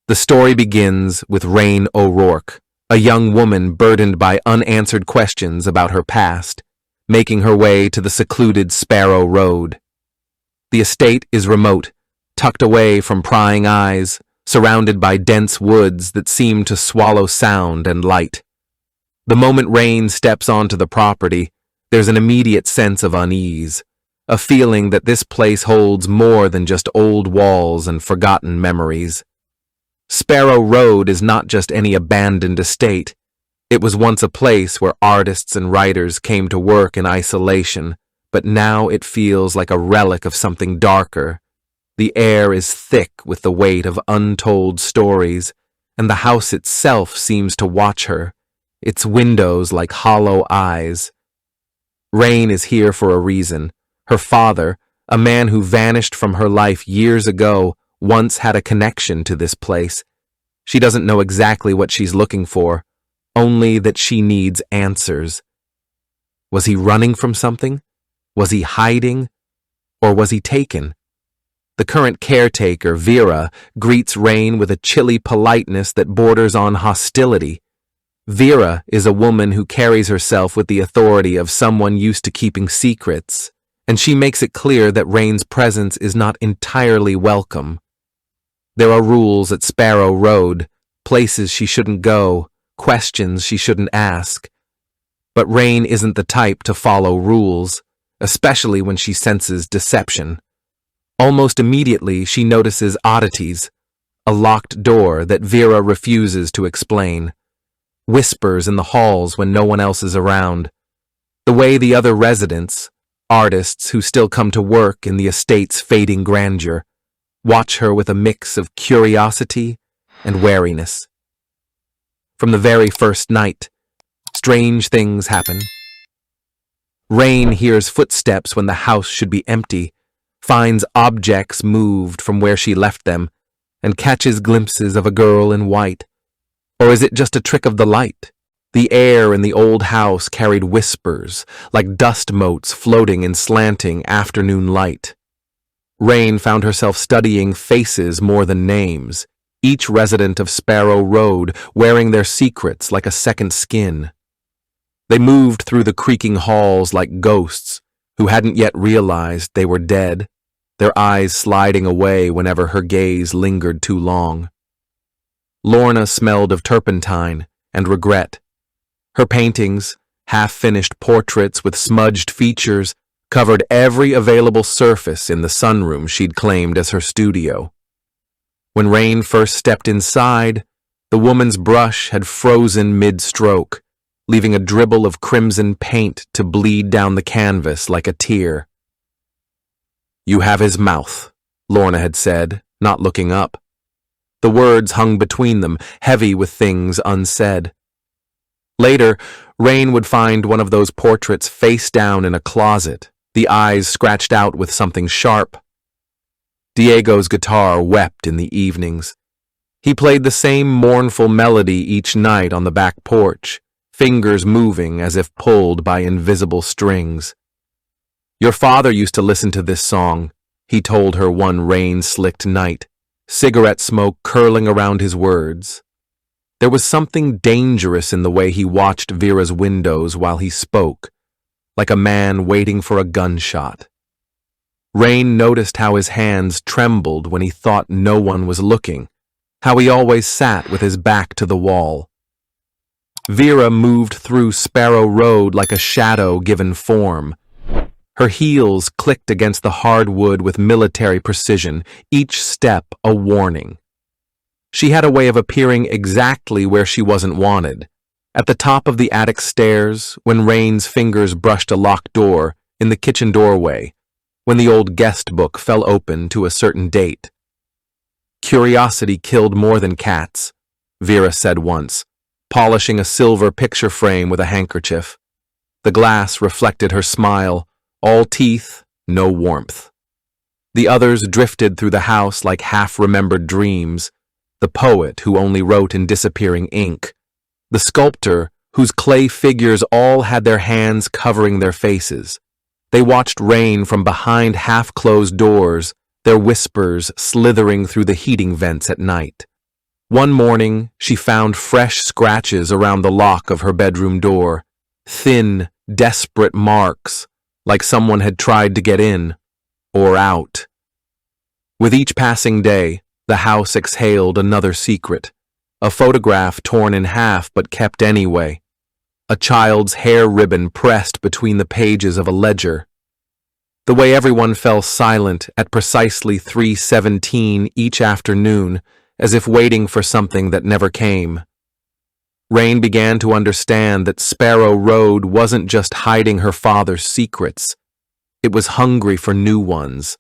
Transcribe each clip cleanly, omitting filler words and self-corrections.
The story begins with Rain O'Rourke, a young woman burdened by unanswered questions about her past, making her way to the secluded Sparrow Road. The estate is remote, tucked away from prying eyes, surrounded by dense woods that seem to swallow sound and light. The moment Rain steps onto the property, there's an immediate sense of unease, a feeling that this place holds more than just old walls and forgotten memories. Sparrow Road is not just any abandoned estate. It was once a place where artists and writers came to work in isolation, but now it feels like a relic of something darker. The air is thick with the weight of untold stories, and the house itself seems to watch her, its windows like hollow eyes. Rain is here for a reason. Her father, a man who vanished from her life years ago, once had a connection to this place. She doesn't know exactly what she's looking for, only that she needs answers. Was he running from something? Was he hiding? Or was he taken? The current caretaker, Vera, greets Rain with a chilly politeness that borders on hostility. Vera is a woman who carries herself with the authority of someone used to keeping secrets, and she makes it clear that Rain's presence is not entirely welcome. There are rules at Sparrow Road, places she shouldn't go, questions she shouldn't ask. But Rain isn't the type to follow rules, especially when she senses deception. Almost immediately, she notices oddities, a locked door that Vera refuses to explain, whispers in the halls when no one else is around, the way the other residents, artists who still come to work in the estate's fading grandeur, watch her with a mix of curiosity and wariness. From the very first night, strange things happen. Rain hears footsteps when the house should be empty, finds objects moved from where she left them, and catches glimpses of a girl in white. Or is it just a trick of the light? The air in the old house carried whispers, like dust motes floating in slanting afternoon light. Rain found herself studying faces more than names, each resident of Sparrow Road wearing their secrets like a second skin. They moved through the creaking halls like ghosts who hadn't yet realized they were dead, their eyes sliding away whenever her gaze lingered too long. Lorna smelled of turpentine and regret. Her paintings, half-finished portraits with smudged features, covered every available surface in the sunroom she'd claimed as her studio. When Rain first stepped inside, the woman's brush had frozen mid-stroke, leaving a dribble of crimson paint to bleed down the canvas like a tear. "You have his mouth," Lorna had said, not looking up. The words hung between them, heavy with things unsaid. Later, Rain would find one of those portraits face down in a closet, the eyes scratched out with something sharp. Diego's guitar wept in the evenings. He played the same mournful melody each night on the back porch, fingers moving as if pulled by invisible strings. "Your father used to listen to this song," he told her one rain-slicked night, cigarette smoke curling around his words. There was something dangerous in the way he watched Vera's windows while he spoke, like a man waiting for a gunshot. Rain noticed how his hands trembled when he thought no one was looking, how he always sat with his back to the wall. Vera moved through Sparrow Road like a shadow given form. Her heels clicked against the hardwood with military precision, each step a warning. She had a way of appearing exactly where she wasn't wanted. At the top of the attic stairs, when Rain's fingers brushed a locked door, in the kitchen doorway, when the old guest book fell open to a certain date. "Curiosity killed more than cats," Vera said once, polishing a silver picture frame with a handkerchief. The glass reflected her smile, all teeth, no warmth. The others drifted through the house like half-remembered dreams, the poet who only wrote in disappearing ink, the sculptor whose clay figures all had their hands covering their faces. They watched Rain from behind half-closed doors, their whispers slithering through the heating vents at night. One morning, she found fresh scratches around the lock of her bedroom door, thin, desperate marks, like someone had tried to get in or out. With each passing day, the house exhaled another secret. A photograph torn in half but kept anyway. A child's hair ribbon pressed between the pages of a ledger. The way everyone fell silent at precisely 3:17 each afternoon, as if waiting for something that never came. Rain began to understand that Sparrow Road wasn't just hiding her father's secrets. It was hungry for new ones.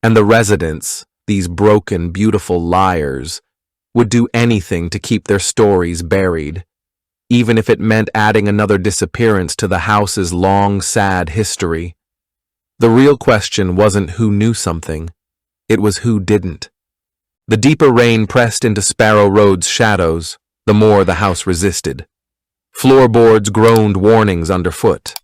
And the residents, these broken, beautiful liars, would do anything to keep their stories buried, even if it meant adding another disappearance to the house's long, sad history. The real question wasn't who knew something, it was who didn't. The deeper rain pressed into Sparrow Road's shadows, the more the house resisted. Floorboards groaned warnings underfoot.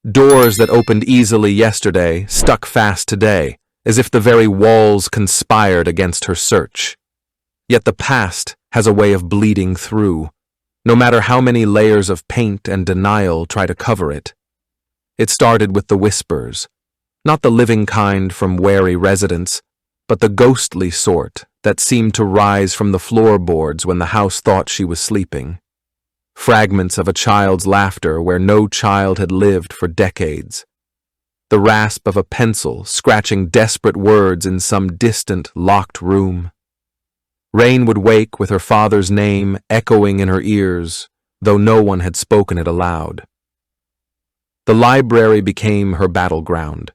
Doors that opened easily yesterday stuck fast today, as if the very walls conspired against her search. Yet the past has a way of bleeding through, no matter how many layers of paint and denial try to cover it. It started with the whispers, not the living kind from wary residents, but the ghostly sort that seemed to rise from the floorboards when the house thought she was sleeping. Fragments of a child's laughter where no child had lived for decades. The rasp of a pencil scratching desperate words in some distant, locked room. Rain would wake with her father's name echoing in her ears, though no one had spoken it aloud. The library became her battleground.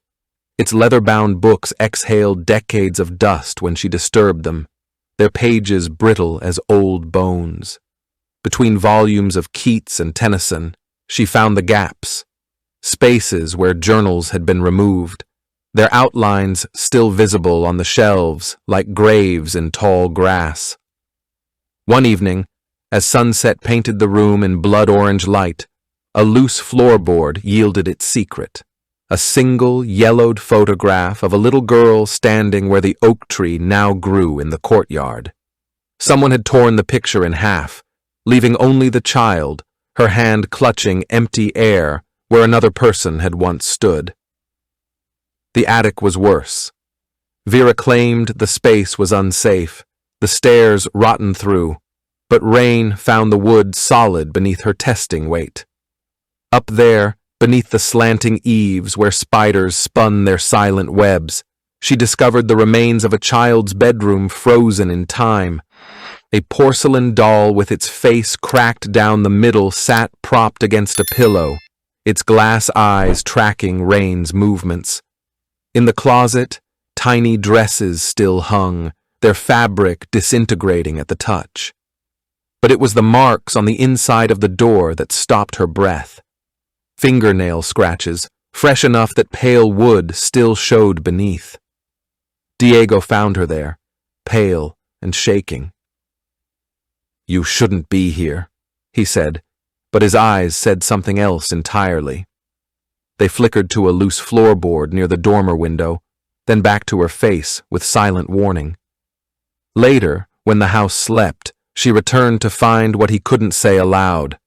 Its leather-bound books exhaled decades of dust when she disturbed them, their pages brittle as old bones. Between volumes of Keats and Tennyson, she found the gaps, spaces where journals had been removed, their outlines still visible on the shelves like graves in tall grass. One evening, as sunset painted the room in blood-orange light, a loose floorboard yielded its secret. A single, yellowed photograph of a little girl standing where the oak tree now grew in the courtyard. Someone had torn the picture in half, leaving only the child, her hand clutching empty air where another person had once stood. The attic was worse. Vera claimed the space was unsafe, the stairs rotten through, but Rain found the wood solid beneath her testing weight. Up there, beneath the slanting eaves where spiders spun their silent webs, she discovered the remains of a child's bedroom frozen in time. A porcelain doll with its face cracked down the middle sat propped against a pillow, its glass eyes tracking Rain's movements. In the closet, tiny dresses still hung, their fabric disintegrating at the touch. But it was the marks on the inside of the door that stopped her breath. Fingernail scratches, fresh enough that pale wood still showed beneath. Diego found her there, pale and shaking. "You shouldn't be here," he said, but his eyes said something else entirely. They flickered to a loose floorboard near the dormer window, then back to her face with silent warning. Later, when the house slept, she returned to find what he couldn't say aloud.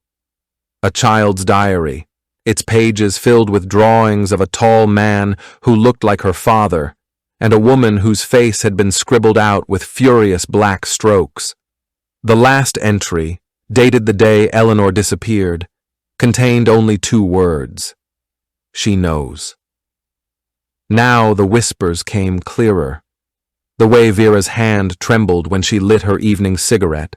A child's diary, its pages filled with drawings of a tall man who looked like her father, and a woman whose face had been scribbled out with furious black strokes. The last entry, dated the day Eleanor disappeared, contained only 2 words. She knows. Now the whispers came clearer, the way Vera's hand trembled when she lit her evening cigarette,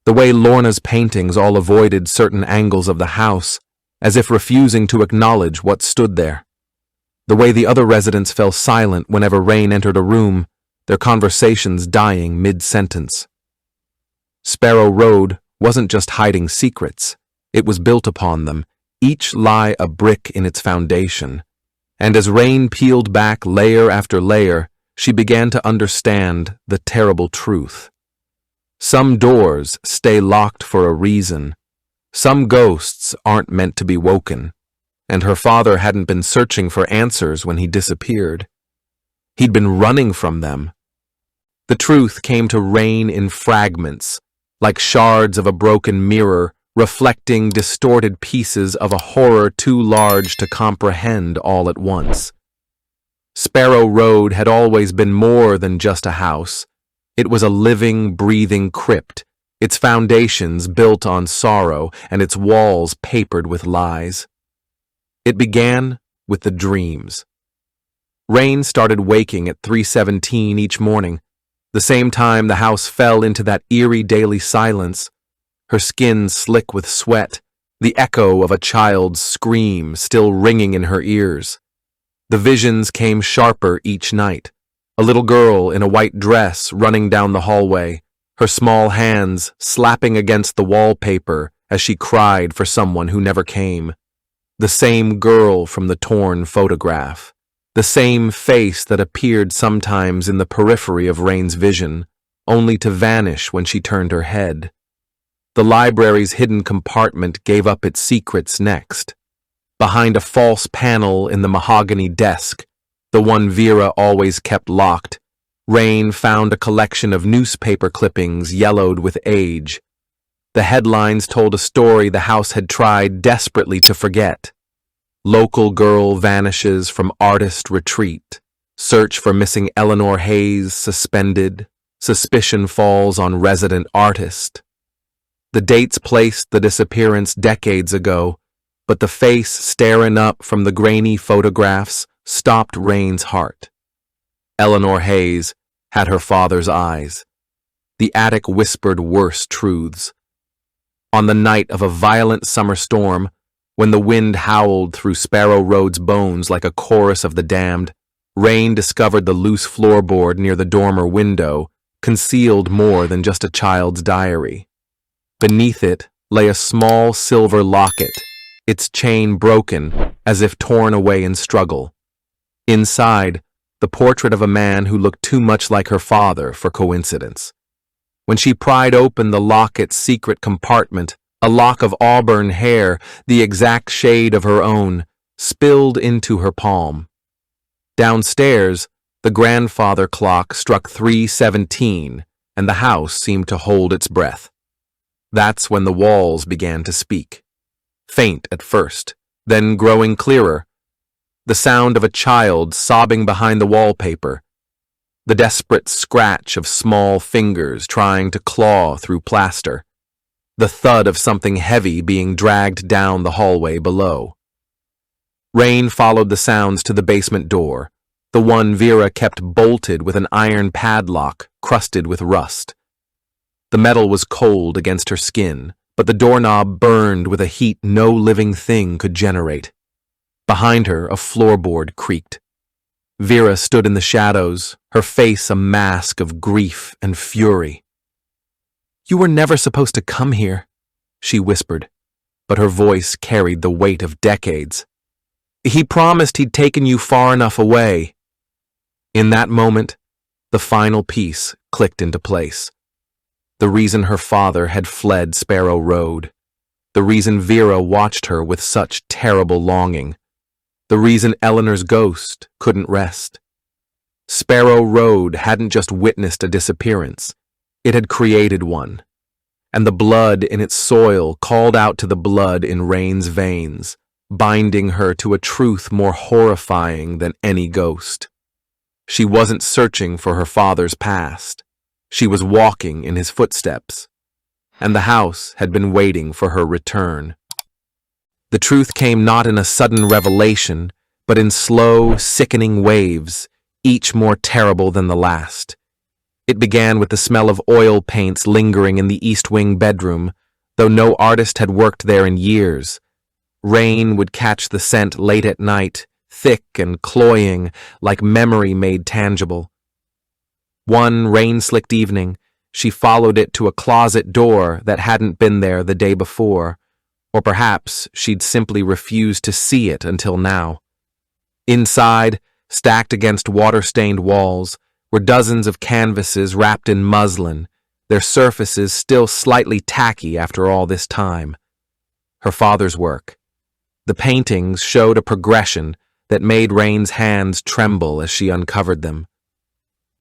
the way Lorna's paintings all avoided certain angles of the house, as if refusing to acknowledge what stood there. The way the other residents fell silent whenever Rain entered a room, their conversations dying mid-sentence. Sparrow Road wasn't just hiding secrets, it was built upon them, each lie a brick in its foundation. And as Rain peeled back layer after layer, she began to understand the terrible truth. Some doors stay locked for a reason. Some ghosts aren't meant to be woken, and her father hadn't been searching for answers when he disappeared. He'd been running from them. The truth came to rain in fragments, like shards of a broken mirror, reflecting distorted pieces of a horror too large to comprehend all at once. Sparrow Road had always been more than just a house. It was a living, breathing crypt, its foundations built on sorrow and its walls papered with lies. It began with the dreams. Rain started waking at 3:17 each morning, the same time the house fell into that eerie daily silence, her skin slick with sweat, the echo of a child's scream still ringing in her ears. The visions came sharper each night, a little girl in a white dress running down the hallway, her small hands slapping against the wallpaper as she cried for someone who never came. The same girl from the torn photograph. The same face that appeared sometimes in the periphery of Rain's vision, only to vanish when she turned her head. The library's hidden compartment gave up its secrets next. Behind a false panel in the mahogany desk, the one Vera always kept locked, Rain found a collection of newspaper clippings yellowed with age. The headlines told a story the house had tried desperately to forget. Local girl vanishes from artist retreat. Search for missing Eleanor Hayes suspended. Suspicion falls on resident artist. The dates placed the disappearance decades ago, but the face staring up from the grainy photographs stopped Rain's heart. Eleanor Hayes had her father's eyes. The attic whispered worse truths. On the night of a violent summer storm, when the wind howled through Sparrow Road's bones like a chorus of the damned, Rain discovered the loose floorboard near the dormer window concealed more than just a child's diary. Beneath it lay a small silver locket, its chain broken as if torn away in struggle. Inside, the portrait of a man who looked too much like her father for coincidence. When she pried open the locket's secret compartment, a lock of auburn hair, the exact shade of her own, spilled into her palm. Downstairs, the grandfather clock struck 3:17, and the house seemed to hold its breath. That's when the walls began to speak. Faint at first, then growing clearer. The sound of a child sobbing behind the wallpaper. The desperate scratch of small fingers trying to claw through plaster. The thud of something heavy being dragged down the hallway below. Rain followed the sounds to the basement door, the one Vera kept bolted with an iron padlock crusted with rust. The metal was cold against her skin, but the doorknob burned with a heat no living thing could generate. Behind her, a floorboard creaked. Vera stood in the shadows, her face a mask of grief and fury. "You were never supposed to come here," she whispered, but her voice carried the weight of decades. "He promised he'd taken you far enough away." In that moment, the final piece clicked into place. The reason her father had fled Sparrow Road. The reason Vera watched her with such terrible longing. The reason Eleanor's ghost couldn't rest. Sparrow Road hadn't just witnessed a disappearance. It had created one. And the blood in its soil called out to the blood in Rain's veins, binding her to a truth more horrifying than any ghost. She wasn't searching for her father's past. She was walking in his footsteps. And the house had been waiting for her return. The truth came not in a sudden revelation, but in slow, sickening waves, each more terrible than the last. It began with the smell of oil paints lingering in the East Wing bedroom, though no artist had worked there in years. Rain would catch the scent late at night, thick and cloying, like memory made tangible. One rain-slicked evening, she followed it to a closet door that hadn't been there the day before, or perhaps she'd simply refused to see it until now. Inside, stacked against water-stained walls, were dozens of canvases wrapped in muslin, their surfaces still slightly tacky after all this time. Her father's work. The paintings showed a progression that made Rain's hands tremble as she uncovered them.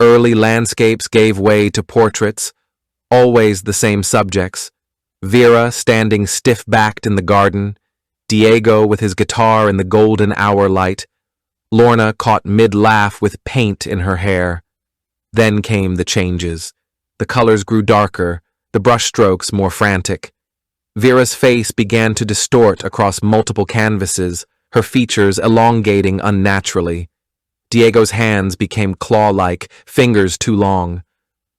Early landscapes gave way to portraits, always the same subjects. Vera standing stiff-backed in the garden, Diego with his guitar in the golden hour light, Lorna caught mid-laugh with paint in her hair. Then came the changes. The colors grew darker, the brushstrokes more frantic. Vera's face began to distort across multiple canvases, her features elongating unnaturally. Diego's hands became claw-like, fingers too long.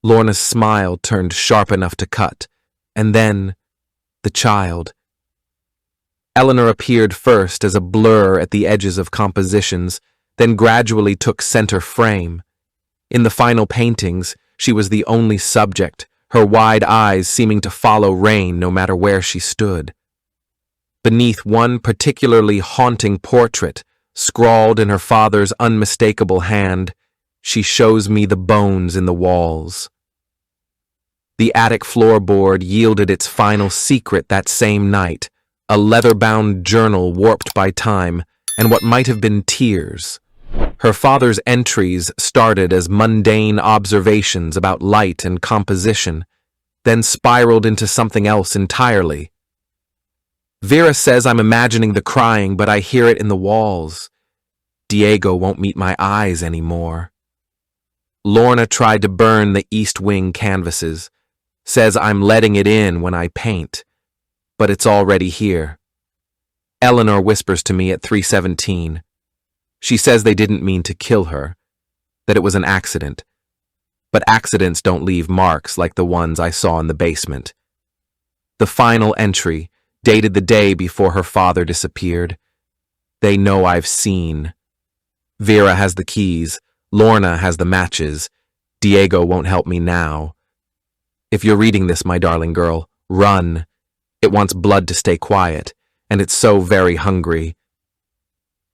Lorna's smile turned sharp enough to cut. And then, the child. Eleanor appeared first as a blur at the edges of compositions, then gradually took center frame. In the final paintings, she was the only subject, her wide eyes seeming to follow Rain no matter where she stood. Beneath one particularly haunting portrait, scrawled in her father's unmistakable hand, "She shows me the bones in the walls." The attic floorboard yielded its final secret that same night, a leather-bound journal warped by time and what might have been tears. Her father's entries started as mundane observations about light and composition, then spiraled into something else entirely. "Vera says I'm imagining the crying, but I hear it in the walls. Diego won't meet my eyes anymore." Lorna tried to burn the East Wing canvases, says I'm letting it in when I paint, but it's already here. Eleanor whispers to me at 3:17. She says they didn't mean to kill her, that it was an accident. But accidents don't leave marks like the ones I saw in the basement. The final entry, dated the day before her father disappeared. They know I've seen. Vera has the keys, Lorna has the matches. Diego won't help me now. If you're reading this, my darling girl, run. It wants blood to stay quiet, and it's so very hungry.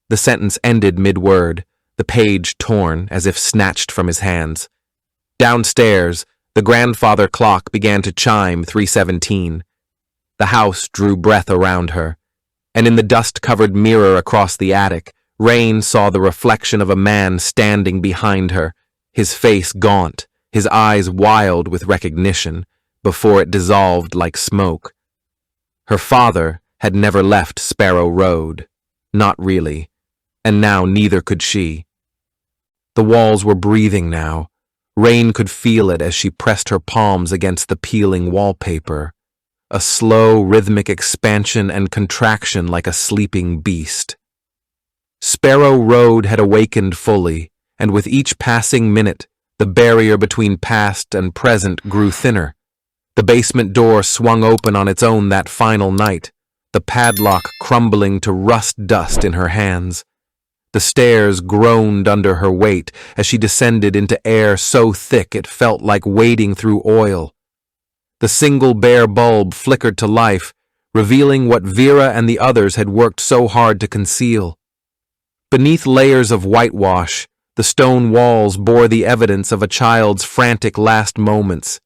The sentence ended mid-word, the page torn as if snatched from his hands. Downstairs, the grandfather clock began to chime 3:17. The house drew breath around her, and in the dust-covered mirror across the attic, Rain saw the reflection of a man standing behind her, his face gaunt, his eyes wild with recognition, before it dissolved like smoke. Her father had never left Sparrow Road. Not really. And now neither could she. The walls were breathing now. Rain could feel it as she pressed her palms against the peeling wallpaper. A slow, rhythmic expansion and contraction like a sleeping beast. Sparrow Road had awakened fully, and with each passing minute, the barrier between past and present grew thinner. The basement door swung open on its own that final night, the padlock crumbling to rust dust in her hands. The stairs groaned under her weight as she descended into air so thick it felt like wading through oil. The single bare bulb flickered to life, revealing what Vera and the others had worked so hard to conceal. Beneath layers of whitewash, the stone walls bore the evidence of a child's frantic last moments.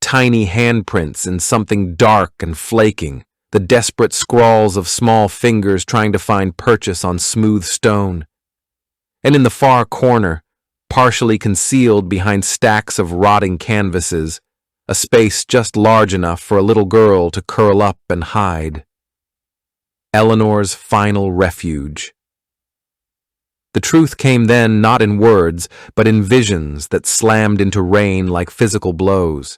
Tiny handprints in something dark and flaking, the desperate scrawls of small fingers trying to find purchase on smooth stone. And in the far corner, partially concealed behind stacks of rotting canvases, a space just large enough for a little girl to curl up and hide. Eleanor's final refuge. The truth came then not in words, but in visions that slammed into Rain like physical blows.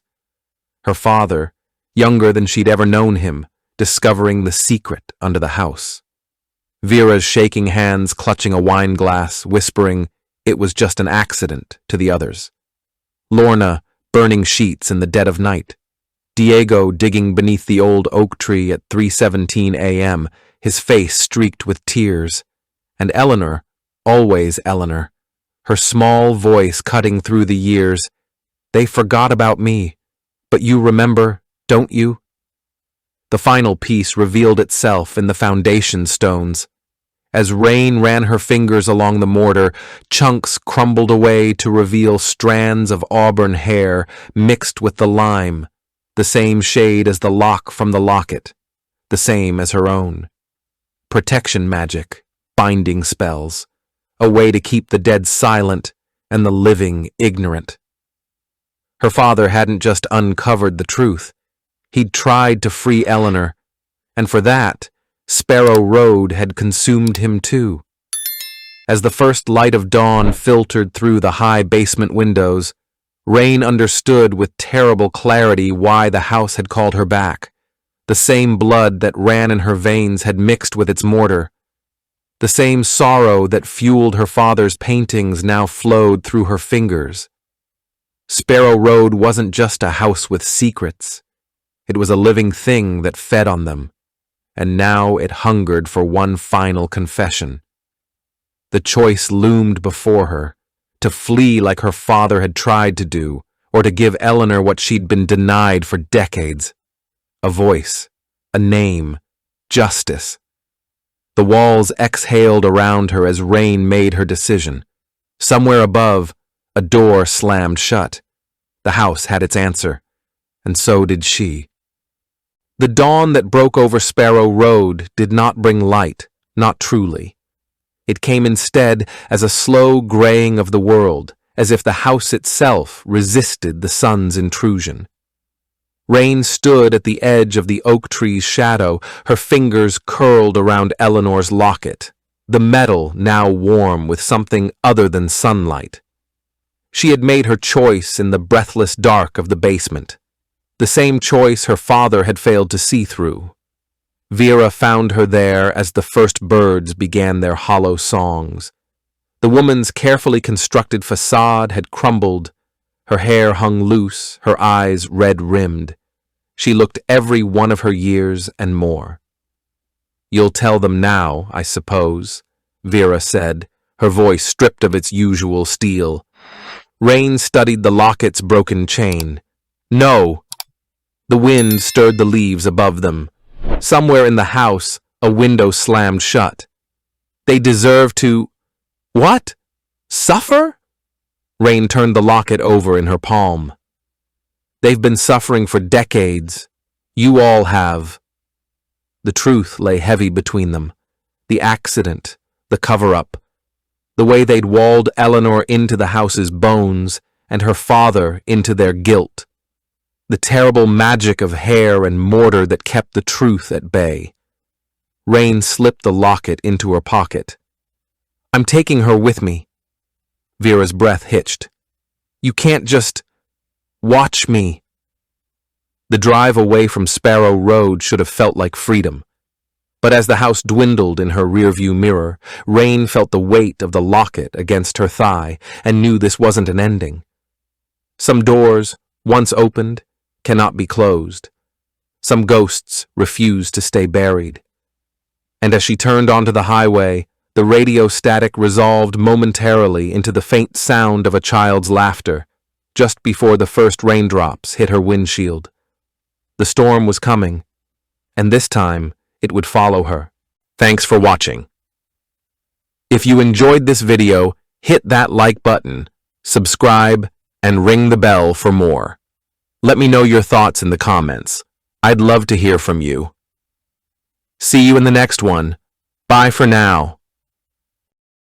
Her father, younger than she'd ever known him, discovering the secret under the house. Vera's shaking hands clutching a wine glass, whispering, "It was just an accident," to the others. Lorna, burning sheets in the dead of night. Diego digging beneath the old oak tree at 3:17 a.m., his face streaked with tears. And Eleanor, always Eleanor, her small voice cutting through the years, "They forgot about me, but you remember, don't you?" The final piece revealed itself in the foundation stones. As Rain ran her fingers along the mortar, chunks crumbled away to reveal strands of auburn hair mixed with the lime, the same shade as the lock from the locket, the same as her own. Protection magic, binding spells, a way to keep the dead silent, and the living ignorant. Her father hadn't just uncovered the truth. He'd tried to free Eleanor, and for that, Sparrow Road had consumed him too. As the first light of dawn filtered through the high basement windows, Rain understood with terrible clarity why the house had called her back. The same blood that ran in her veins had mixed with its mortar. The same sorrow that fueled her father's paintings now flowed through her fingers. Sparrow Road wasn't just a house with secrets. It was a living thing that fed on them, and now it hungered for one final confession. The choice loomed before her, to flee like her father had tried to do, or to give Eleanor what she'd been denied for decades. A voice, a name, justice. The walls exhaled around her as Rain made her decision. Somewhere above, a door slammed shut. The house had its answer, and so did she. The dawn that broke over Sparrow Road did not bring light, not truly. It came instead as a slow graying of the world, as if the house itself resisted the sun's intrusion. Rain stood at the edge of the oak tree's shadow, her fingers curled around Eleanor's locket, the metal now warm with something other than sunlight. She had made her choice in the breathless dark of the basement, the same choice her father had failed to see through. Vera found her there as the first birds began their hollow songs. The woman's carefully constructed facade had crumbled. Her hair hung loose, her eyes red-rimmed. She looked every one of her years and more. "You'll tell them now, I suppose," Vera said, her voice stripped of its usual steel. Rain studied the locket's broken chain. "No!" The wind stirred the leaves above them. Somewhere in the house, a window slammed shut. They deserve to... What? Suffer? Rain turned the locket over in her palm. They've been suffering for decades. You all have. The truth lay heavy between them. The accident, the cover-up, the way they'd walled Eleanor into the house's bones and her father into their guilt. The terrible magic of hair and mortar that kept the truth at bay. Rain slipped the locket into her pocket. "I'm taking her with me." Vera's breath hitched. "You can't just... watch me." The drive away from Sparrow Road should have felt like freedom. But as the house dwindled in her rearview mirror, Rain felt the weight of the locket against her thigh and knew this wasn't an ending. Some doors, once opened, cannot be closed. Some ghosts refuse to stay buried. And as she turned onto the highway, the radio static resolved momentarily into the faint sound of a child's laughter, just before the first raindrops hit her windshield. The storm was coming, and this time it would follow her. Thanks for watching. If you enjoyed this video, hit that like button, subscribe, and ring the bell for more. Let me know your thoughts in the comments. I'd love to hear from you. See you in the next one. Bye for now.